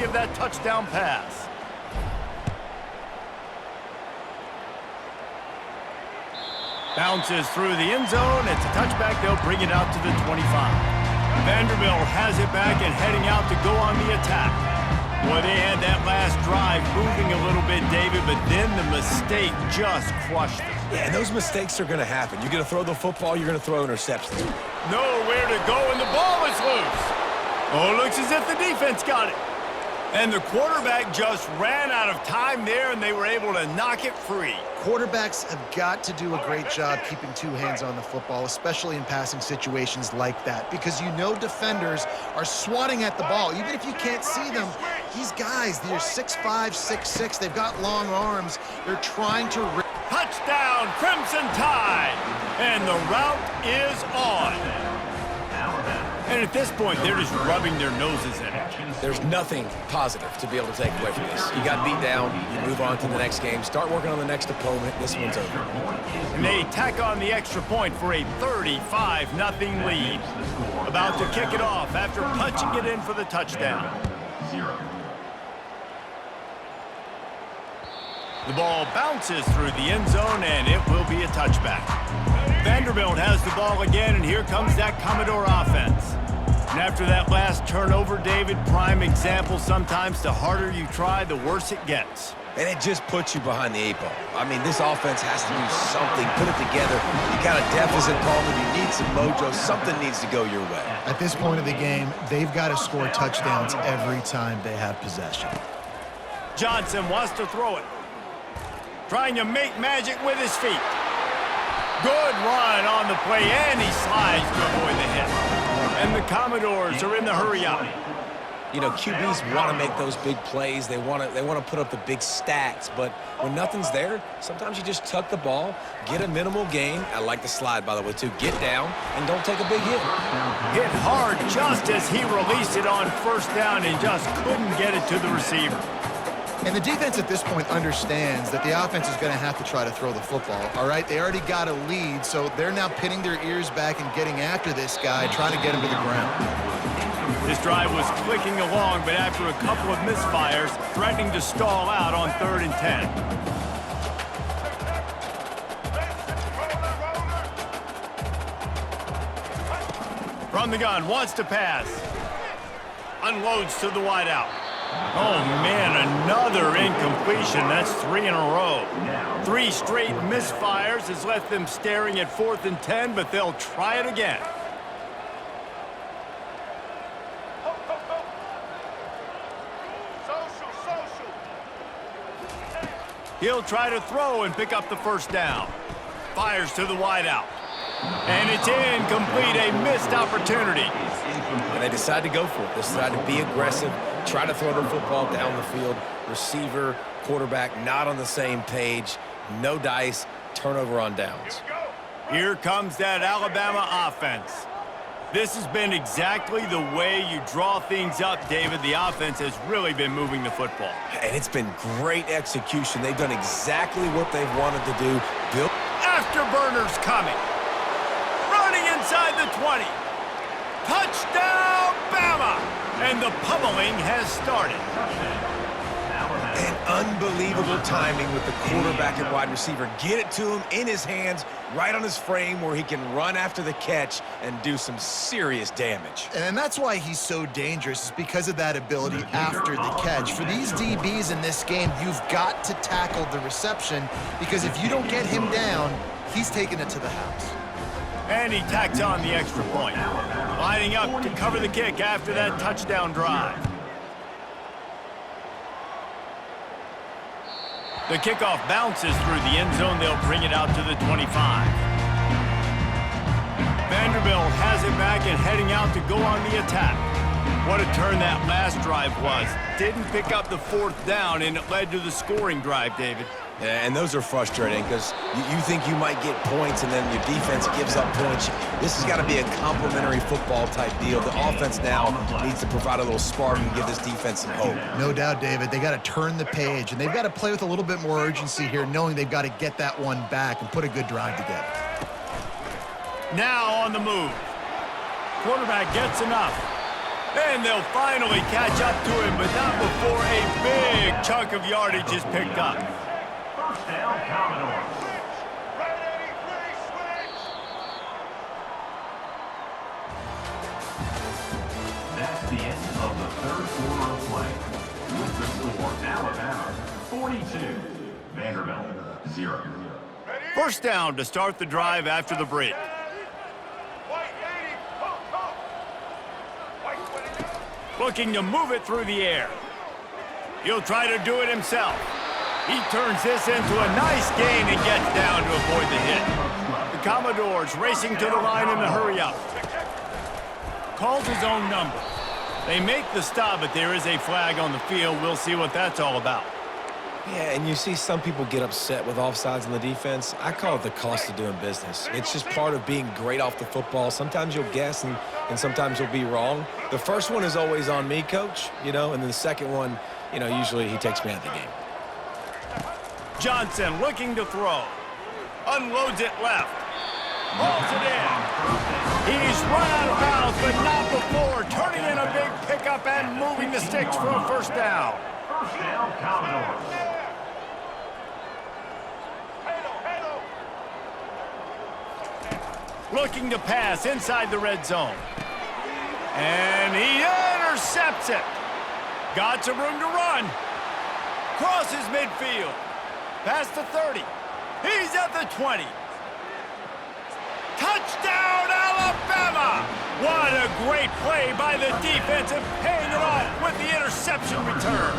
of that touchdown pass. Bounces through the end zone. It's a touchback. They'll bring it out to the 25. Vanderbilt has it back and heading out to go on the attack. Boy, they had that last drive moving a little bit, David, but then the mistake just crushed them. Yeah, and those mistakes are going to happen. You're going to throw the football, you're going to throw interceptions. Nowhere to go, and the ball is loose. Oh, it looks as if the defense got it. And the quarterback just ran out of time there, and they were able to knock it free. Quarterbacks have got to do a great job keeping two hands on the football, especially in passing situations like that, because you know defenders are swatting at the ball. Even if you can't see them, these guys, they're 6'5", 6'6", they've got long arms. They're trying to... Touchdown, Crimson Tide! And the route is on. And at this point, they're just rubbing their noses in it. There's nothing positive to be able to take away from this. You got beat down, you move on to the next game, start working on the next opponent. This one's over. And they tack on the extra point for a 35-0 lead. About to kick it off after punching it in for the touchdown. The ball bounces through the end zone, and it will be a touchback. Vanderbilt has the ball again, and here comes that Commodore offense. And after that last turnover, David, prime example, sometimes the harder you try, the worse it gets. And it just puts you behind the 8 ball. I mean, this offense has to do something, put it together. You got a deficit problem, you need some mojo, something needs to go your way. At this point of the game, they've got to score touchdowns every time they have possession. Johnson wants to throw it. Trying to make magic with his feet. Good run on the play, and he slides to avoid the hit. And the Commodores are in the hurry up. You know, QBs want to make those big plays. They want to put up the big stats. But when nothing's there, sometimes you just tuck the ball, get a minimal gain. I like the slide, by the way, too. Get down and don't take a big hit. Hit hard just as he released it on first down and just couldn't get it to the receiver. And the defense at this point understands that the offense is going to have to try to throw the football, all right? They already got a lead, so they're now pinning their ears back and getting after this guy, trying to get him to the ground. This drive was clicking along, but after a couple of misfires, threatening to stall out on 3rd and 10. From the gun, wants to pass. Unloads to the wideout. Oh, man, another incompletion. That's 3 in a row. 3 straight misfires has left them staring at 4th and 10, but they'll try it again. He'll try to throw and pick up the first down. Fires to the wideout. And it's incomplete, a missed opportunity. And they decide to go for it. They decide to be aggressive, try to throw the football down the field. Receiver, quarterback, not on the same page. No dice, turnover on downs. Here comes that Alabama offense. This has been exactly the way you draw things up, David. The offense has really been moving the football. And it's been great execution. They've done exactly what they've wanted to do. Afterburners coming. Running inside the 20. Touchdown, Bama! And the pummeling has started. And unbelievable timing with the quarterback and wide receiver. Get it to him in his hands, right on his frame where he can run after the catch and do some serious damage. And that's why he's so dangerous, is because of that ability after the catch. For these DBs in this game, you've got to tackle the reception, because if you don't get him down, he's taking it to the house. And he tacks on the extra point. Lining up to cover the kick after that touchdown drive. The kickoff bounces through the end zone. They'll bring it out to the 25. Vanderbilt has it back and heading out to go on the attack. What a turn that last drive was. Didn't pick up the 4th down, and it led to the scoring drive, David. Yeah, and those are frustrating because you think you might get points and then your defense gives up points. This has got to be a complementary football type deal. The offense now needs to provide a little spark and give this defense some hope. No doubt, David. They got to turn the page, and they've got to play with a little bit more urgency here, knowing they've got to get that one back and put a good drive together. Now on the move. Quarterback gets enough. And they'll finally catch up to him, but not before chunk of yardage is picked up. First down, Commodores. That's the end of the third quarter of play. With the score, Alabama 42, Vanderbilt 0. First down to start the drive after the break. Looking to move it through the air. He'll try to do it himself. He turns this into a nice gain and gets down to avoid the hit. The Commodores racing to the line in the hurry-up. Calls his own number. They make the stop, but there is a flag on the field. We'll see what that's all about. Yeah, and you see some people get upset with offsides in the defense. I call it the cost of doing business. It's just part of being great off the football. Sometimes you'll guess and sometimes you'll be wrong. The first one is always on me, Coach, and then the second one, usually he takes me out of the game. Johnson looking to throw. Unloads it left. Hauls it in. He's run out of bounds, but not before turning in a big pickup and moving the sticks for a first down. First down, Commodores. Looking to pass inside the red zone. And he intercepts it. Got some room to run. Crosses midfield. Past the 30. He's at the 20. Touchdown, Alabama! What a great play by the defense and paying it off with the interception return.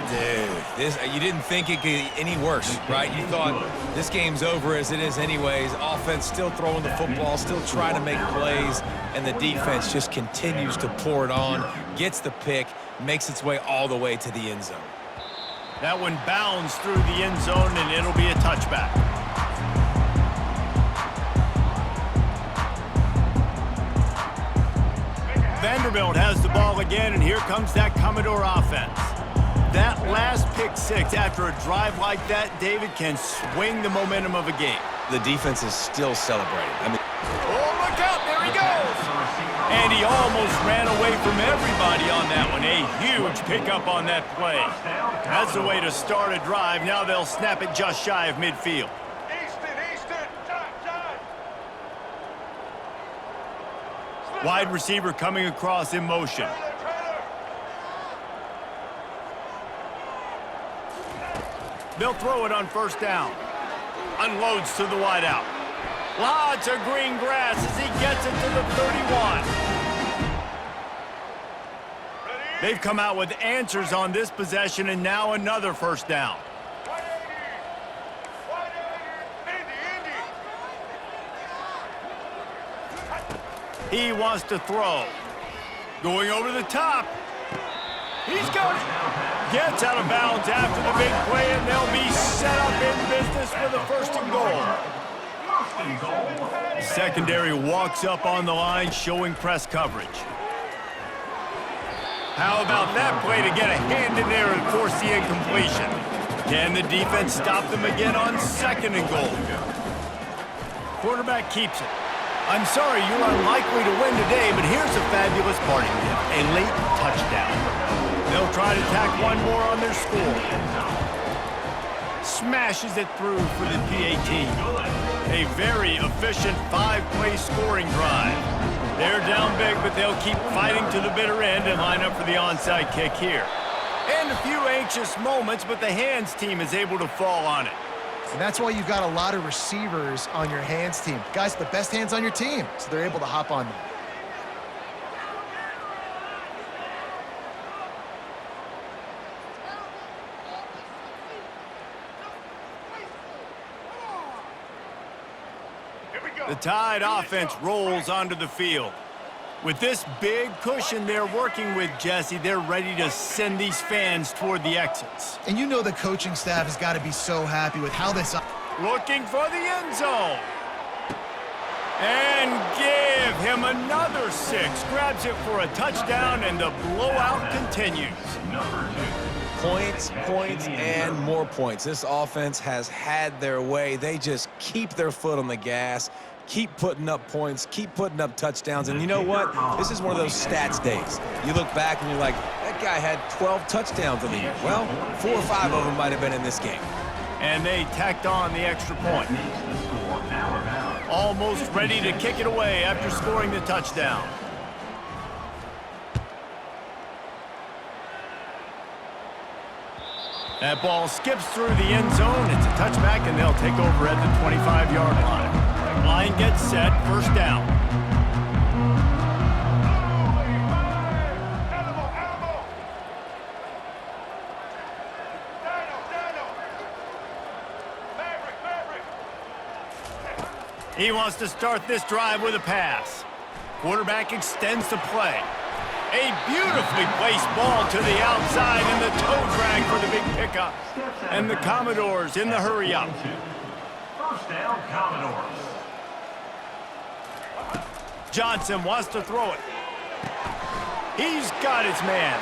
Dude, you didn't think it could get any worse, right? You thought this game's over as it is anyways. Offense still throwing the football, still trying to make plays, and the defense just continues to pour it on, gets the pick, makes its way all the way to the end zone. That one bounds through the end zone, and it'll be a touchback. Vanderbilt has the ball again, and here comes that Commodore offense. That last pick six after a drive like that, David, can swing the momentum of a game. The defense is still celebrating. Oh, look out, there he goes! And he almost ran away from everybody on that one. A huge pickup on that play. That's the way to start a drive. Now they'll snap it just shy of midfield. Wide receiver coming across in motion. They'll throw it on first down. Unloads to the wideout. Lots of green grass as he gets it to the 31. They've come out with answers on this possession, and now another first down. He wants to throw. Going over the top. He's got it. Gets out of bounds after the big play, and they'll be set up in business with a first and goal. The secondary walks up on the line, showing press coverage. How about that play to get a hand in there and force the incompletion? Can the defense stop them again on second and goal? Quarterback keeps it. I'm sorry you're unlikely to win today, but here's a fabulous parting gift, a late touchdown. They'll try to tack one more on their score. Smashes it through for the PAT. A very efficient 5-play scoring drive. They're down big, but they'll keep fighting to the bitter end and line up for the onside kick here. And a few anxious moments, but the hands team is able to fall on it. And that's why you've got a lot of receivers on your hands team. Guys, the best hands on your team, so they're able to hop on them. The Tide offense rolls onto the field. With this big cushion they're working with, Jesse, they're ready to send these fans toward the exits. And you know the coaching staff has got to be so happy with how this... Looking for the end zone. And give him another 6. Grabs it for a touchdown, and the blowout continues. Points, points, and more points. This offense has had their way. They just keep their foot on the gas, keep putting up points, keep putting up touchdowns. And you know what? This is one of those stats days. You look back and you're like, that guy had 12 touchdowns in the year. Well, 4 or 5 of them might have been in this game. And they tacked on the extra point. Almost ready to kick it away after scoring the touchdown. That ball skips through the end zone. It's a touchback, and they'll take over at the 25-yard line. Line gets set, first down. He wants to start this drive with a pass. Quarterback extends the play. A beautifully placed ball to the outside and the toe drag for the big pickup. And the Commodores in the hurry up. First down, Commodores. Johnson wants to throw it. He's got his man.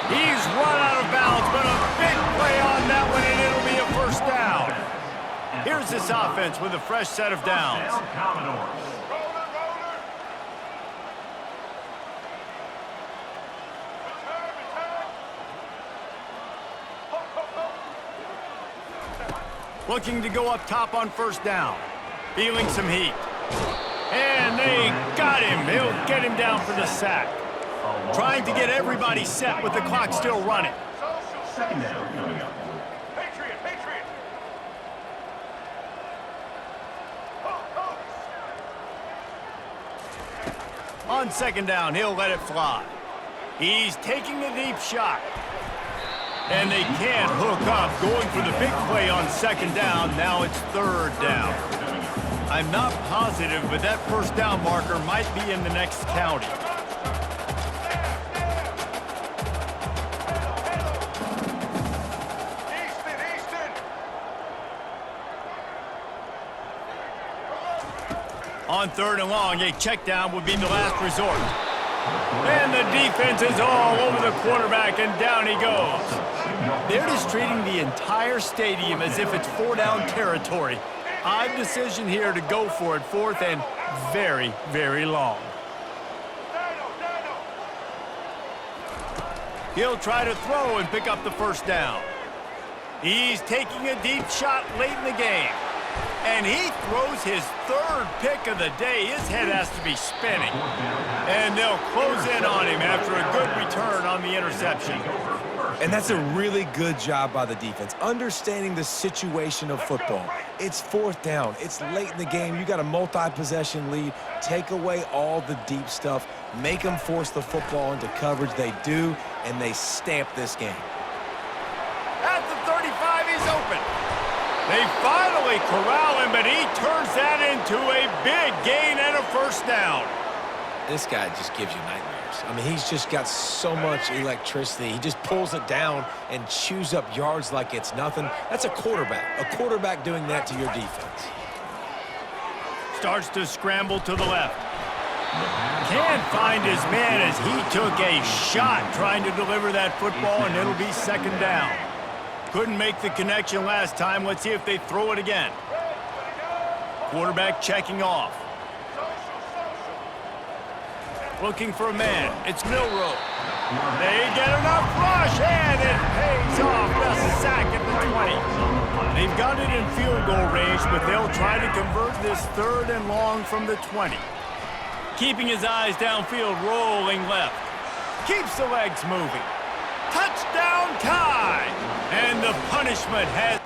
He's run out of bounds, but a big play on that one, and it'll be a first down. Here's this offense with a fresh set of downs. Looking to go up top on first down. Feeling some heat. And they got him. They'll get him down for the sack. Trying to get everybody set with the clock still running. Second down coming up. On second down, he'll let it fly. He's taking a deep shot. And they can't hook up, going for the big play on second down. Now it's third down. I'm not positive, but that first down marker might be in the next county. On third and long, a check down would be the last resort. And the defense is all over the quarterback, and down he goes. They're just treating the entire stadium as if it's four-down territory. Odd decision here to go for it, fourth and very, very long. He'll try to throw and pick up the first down. He's taking a deep shot late in the game. And he throws his third pick of the day. His head has to be spinning. And they'll close in on him after a good return on the interception. And that's a really good job by the defense, understanding the situation of football. It's fourth down. It's late in the game. You got a multi-possession lead. Take away all the deep stuff. Make them force the football into coverage. They do, and they stamp this game. At the 35, he's open. They finally corral him, but he turns that into a big gain and a first down. This guy just gives you nightmares. I mean, he's just got so much electricity. He just pulls it down and chews up yards like it's nothing. That's a quarterback. A quarterback doing that to your defense. Starts to scramble to the left. Can't find his man as he took a shot trying to deliver that football, and it'll be second down. Couldn't make the connection last time. Let's see if they throw it again. Quarterback checking off. Looking for a man. It's Milroe. They get enough rush, and it pays off. The sack at the 20. They've got it in field goal range, but they'll try to convert this third and long from the 20. Keeping his eyes downfield, rolling left. Keeps the legs moving. Touchdown tie! And the punishment has...